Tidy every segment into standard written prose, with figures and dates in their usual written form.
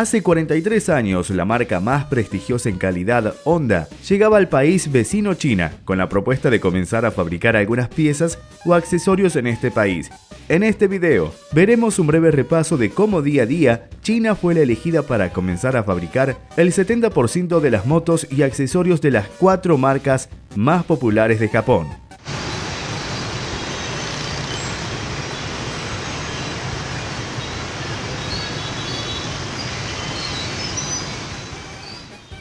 Hace 43 años, la marca más prestigiosa en calidad, Honda, llegaba al país vecino China con la propuesta de comenzar a fabricar algunas piezas o accesorios en este país. En este video, veremos un breve repaso de cómo día a día China fue la elegida para comenzar a fabricar el 70% de las motos y accesorios de las 4 marcas más populares de Japón.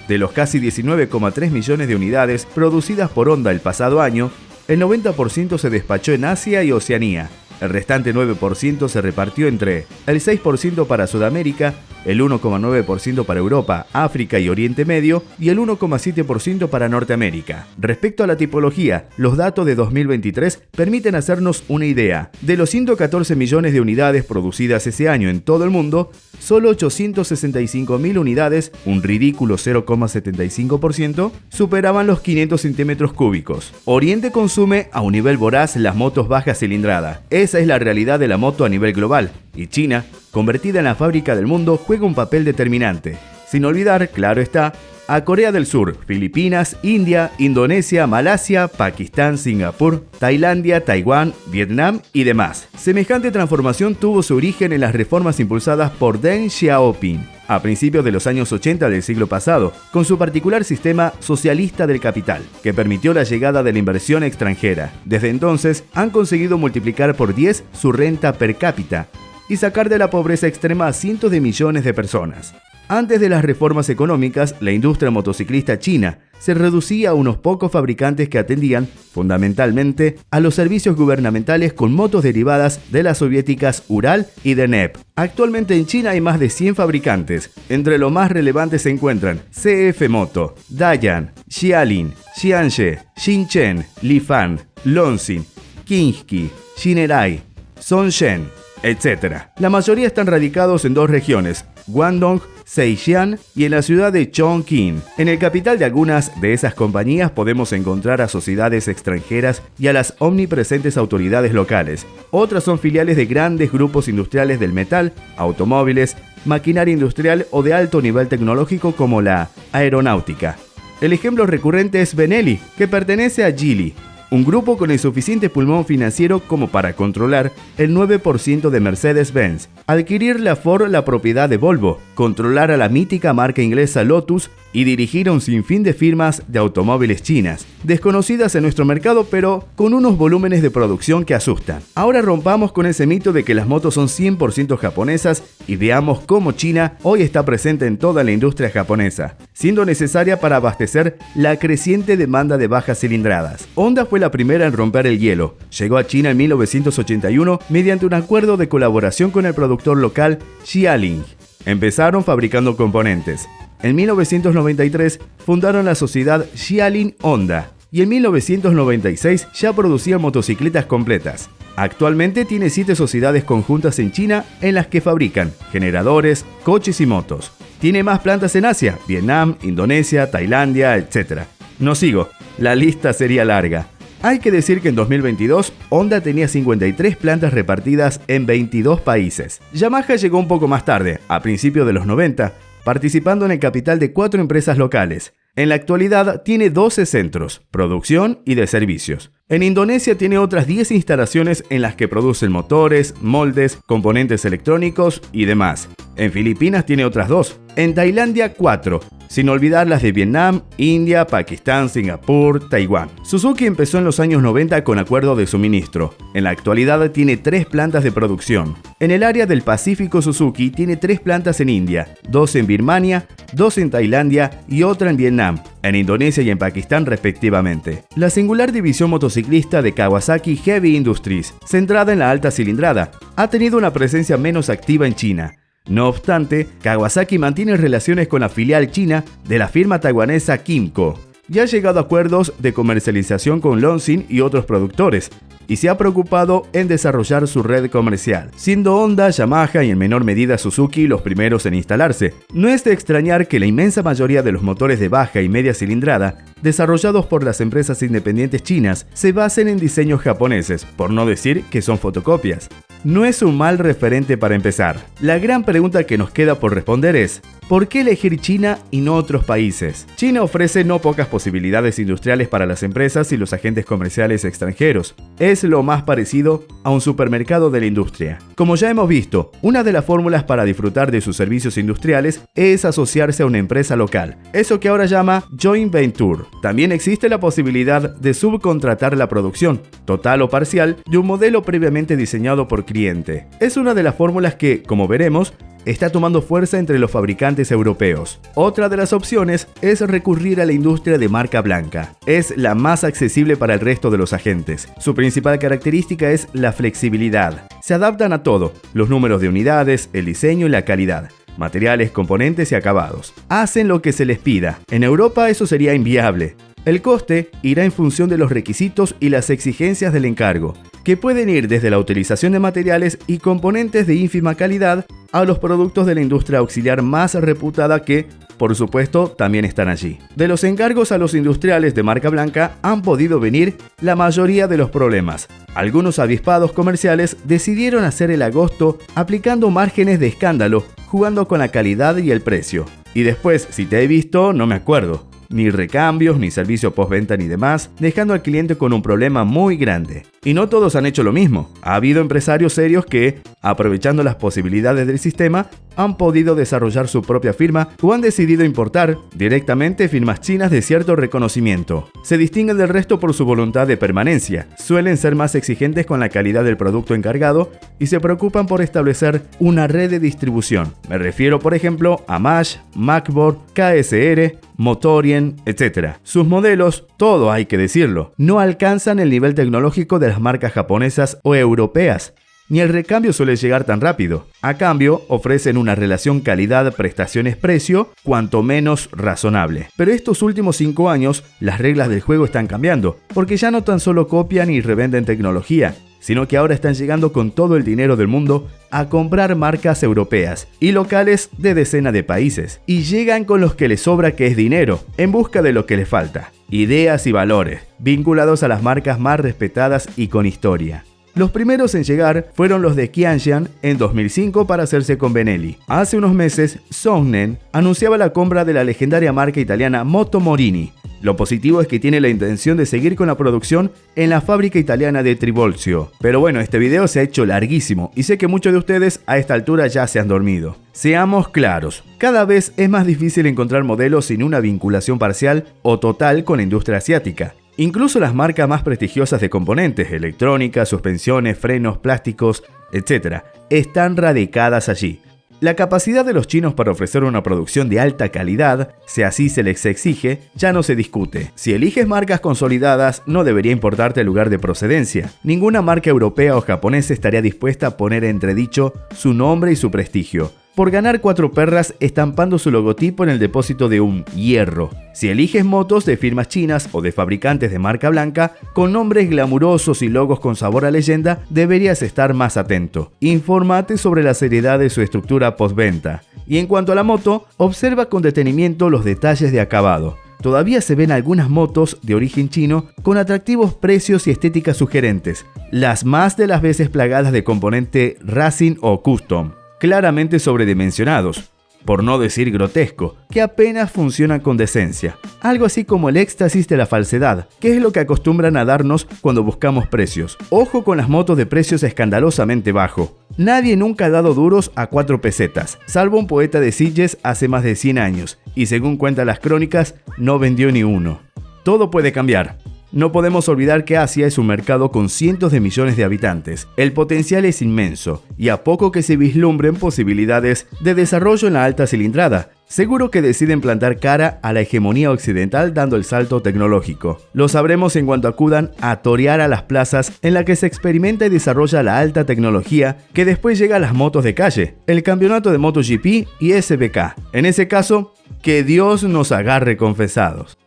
De los casi 19,3 millones de unidades producidas por Honda el pasado año, el 90% se despachó en Asia y Oceanía. El restante 9% se repartió entre el 6% para Sudamérica, el 1,9% para Europa, África y Oriente Medio y el 1,7% para Norteamérica. Respecto a la tipología, los datos de 2023 permiten hacernos una idea. De los 114 millones de unidades producidas ese año en todo el mundo, solo 865.000 unidades, un ridículo 0,75%, superaban los 500 centímetros cúbicos. Oriente consume a un nivel voraz las motos baja cilindrada. Esa es la realidad de la moto a nivel global, y China, convertida en la fábrica del mundo, juega un papel determinante. Sin olvidar, claro está, a Corea del Sur, Filipinas, India, Indonesia, Malasia, Pakistán, Singapur, Tailandia, Taiwán, Vietnam y demás. Semejante transformación tuvo su origen en las reformas impulsadas por Deng Xiaoping a principios de los años 80 del siglo pasado, con su particular sistema socialista del capital, que permitió la llegada de la inversión extranjera. Desde entonces, han conseguido multiplicar por 10 su renta per cápita y sacar de la pobreza extrema a cientos de millones de personas. Antes de las reformas económicas, la industria motociclista china se reducía a unos pocos fabricantes que atendían, fundamentalmente, a los servicios gubernamentales con motos derivadas de las soviéticas Ural y Deneb. Actualmente en China hay más de 100 fabricantes. Entre los más relevantes se encuentran CF Moto, Dayan, Xiaolin, Xianxie, Xinchen, Lifan, Lonsin, Kinski, Shinerai, Songshen, etc. La mayoría están radicados en 2 regiones, Guangdong, Zhejiang y en la ciudad de Chongqing. En el capital de algunas de esas compañías podemos encontrar a sociedades extranjeras y a las omnipresentes autoridades locales. Otras son filiales de grandes grupos industriales del metal, automóviles, maquinaria industrial o de alto nivel tecnológico como la aeronáutica. El ejemplo recurrente es Benelli, que pertenece a Geely, un grupo con el suficiente pulmón financiero como para controlar el 9% de Mercedes-Benz, adquirirle a Ford la propiedad de Volvo, controlar a la mítica marca inglesa Lotus y dirigir a un sinfín de firmas de automóviles chinas, desconocidas en nuestro mercado pero con unos volúmenes de producción que asustan. Ahora rompamos con ese mito de que las motos son 100% japonesas y veamos cómo China hoy está presente en toda la industria japonesa, siendo necesaria para abastecer la creciente demanda de bajas cilindradas. Honda fue la primera en romper el hielo. Llegó a China en 1981 mediante un acuerdo de colaboración con el productor local Xiaolin. Empezaron fabricando componentes. En 1993 fundaron la sociedad Xiaolin Honda y en 1996 ya producían motocicletas completas. Actualmente tiene 7 sociedades conjuntas en China en las que fabrican generadores, coches y motos. Tiene más plantas en Asia, Vietnam, Indonesia, Tailandia, etc. No sigo, la lista sería larga. Hay que decir que en 2022, Honda tenía 53 plantas repartidas en 22 países. Yamaha llegó un poco más tarde, a principios de los 90, participando en el capital de 4 empresas locales. En la actualidad tiene 12 centros, producción y de servicios. En Indonesia tiene otras 10 instalaciones en las que producen motores, moldes, componentes electrónicos y demás. En Filipinas tiene otras 2. En Tailandia 4. Sin olvidar las de Vietnam, India, Pakistán, Singapur, Taiwán. Suzuki empezó en los años 90 con acuerdo de suministro. En la actualidad tiene 3 plantas de producción. En el área del Pacífico, Suzuki tiene 3 plantas en India, 2 en Birmania, 2 en Tailandia y otra en Vietnam, en Indonesia y en Pakistán respectivamente. La singular división motociclista de Kawasaki Heavy Industries, centrada en la alta cilindrada, ha tenido una presencia menos activa en China. No obstante, Kawasaki mantiene relaciones con la filial china de la firma taiwanesa Kymco y ha llegado a acuerdos de comercialización con Lonsin y otros productores, y se ha preocupado en desarrollar su red comercial, siendo Honda, Yamaha y en menor medida Suzuki los primeros en instalarse. No es de extrañar que la inmensa mayoría de los motores de baja y media cilindrada desarrollados por las empresas independientes chinas se basen en diseños japoneses, por no decir que son fotocopias. no es un mal referente para empezar. La gran pregunta que nos queda por responder es: ¿por qué elegir China y no otros países? China ofrece no pocas posibilidades industriales para las empresas y los agentes comerciales extranjeros. Es lo más parecido a un supermercado de la industria. Como ya hemos visto, una de las fórmulas para disfrutar de sus servicios industriales es asociarse a una empresa local, eso que ahora llama joint venture. También existe la posibilidad de subcontratar la producción, total o parcial, de un modelo previamente diseñado por cliente. Es una de las fórmulas que, como veremos, está tomando fuerza entre los fabricantes europeos. Otra de las opciones es recurrir a la industria de marca blanca. Es la más accesible para el resto de los agentes. Su principal característica es la flexibilidad. Se adaptan a todo: los números de unidades, el diseño y la calidad, materiales, componentes y acabados. Hacen lo que se les pida. En Europa eso sería inviable. El coste irá en función de los requisitos y las exigencias del encargo, que pueden ir desde la utilización de materiales y componentes de ínfima calidad a los productos de la industria auxiliar más reputada que, por supuesto, también están allí. De los encargos a los industriales de marca blanca han podido venir la mayoría de los problemas. Algunos avispados comerciales decidieron hacer el agosto aplicando márgenes de escándalo, jugando con la calidad y el precio. Y después, si te he visto, no me acuerdo. Ni recambios, ni servicio postventa ni demás, dejando al cliente con un problema muy grande. Y no todos han hecho lo mismo. Ha habido empresarios serios que, aprovechando las posibilidades del sistema, han podido desarrollar su propia firma o han decidido importar directamente firmas chinas de cierto reconocimiento. Se distinguen del resto por su voluntad de permanencia, suelen ser más exigentes con la calidad del producto encargado y se preocupan por establecer una red de distribución. Me refiero, por ejemplo, a Mash, Macboard, KSR, Motorien, etc. Sus modelos, todo hay que decirlo, no alcanzan el nivel tecnológico de las marcas japonesas o europeas, ni el recambio suele llegar tan rápido. A cambio, ofrecen una relación calidad-prestaciones-precio cuanto menos razonable. Pero estos últimos 5 años, las reglas del juego están cambiando, porque ya no tan solo copian y revenden tecnología, sino que ahora están llegando con todo el dinero del mundo a comprar marcas europeas y locales de decenas de países. Y llegan con los que les sobra, que es dinero, en busca de lo que les falta: ideas y valores, vinculados a las marcas más respetadas y con historia. Los primeros en llegar fueron los de Qianxian en 2005 para hacerse con Benelli. Hace unos meses, Songnen anunciaba la compra de la legendaria marca italiana Moto Morini. Lo positivo es que tiene la intención de seguir con la producción en la fábrica italiana de Trivulzio. Pero bueno, este video se ha hecho larguísimo y sé que muchos de ustedes a esta altura ya se han dormido. Seamos claros, cada vez es más difícil encontrar modelos sin una vinculación parcial o total con la industria asiática. Incluso las marcas más prestigiosas de componentes, electrónica, suspensiones, frenos, plásticos, etc., están radicadas allí. La capacidad de los chinos para ofrecer una producción de alta calidad, si así se les exige, ya no se discute. Si eliges marcas consolidadas, no debería importarte el lugar de procedencia. Ninguna marca europea o japonesa estaría dispuesta a poner en entredicho su nombre y su prestigio por ganar 4 perras estampando su logotipo en el depósito de un hierro. Si eliges motos de firmas chinas o de fabricantes de marca blanca, con nombres glamurosos y logos con sabor a leyenda, deberías estar más atento. Infórmate sobre la seriedad de su estructura postventa. Y en cuanto a la moto, observa con detenimiento los detalles de acabado. Todavía se ven algunas motos de origen chino con atractivos precios y estéticas sugerentes, las más de las veces plagadas de componente racing o custom, claramente sobredimensionados, por no decir grotesco, que apenas funcionan con decencia. Algo así como el éxtasis de la falsedad, que es lo que acostumbran a darnos cuando buscamos precios. Ojo con las motos de precios escandalosamente bajo. Nadie nunca ha dado duros a 4 pesetas, salvo un poeta de Sitges hace más de 100 años, y según cuentan las crónicas, no vendió ni uno. Todo puede cambiar. No podemos olvidar que Asia es un mercado con cientos de millones de habitantes. El potencial es inmenso, y a poco que se vislumbren posibilidades de desarrollo en la alta cilindrada, seguro que deciden plantar cara a la hegemonía occidental dando el salto tecnológico. Lo sabremos en cuanto acudan a torear a las plazas en las que se experimenta y desarrolla la alta tecnología, que después llega a las motos de calle, el campeonato de MotoGP y SBK. En ese caso, que Dios nos agarre confesados.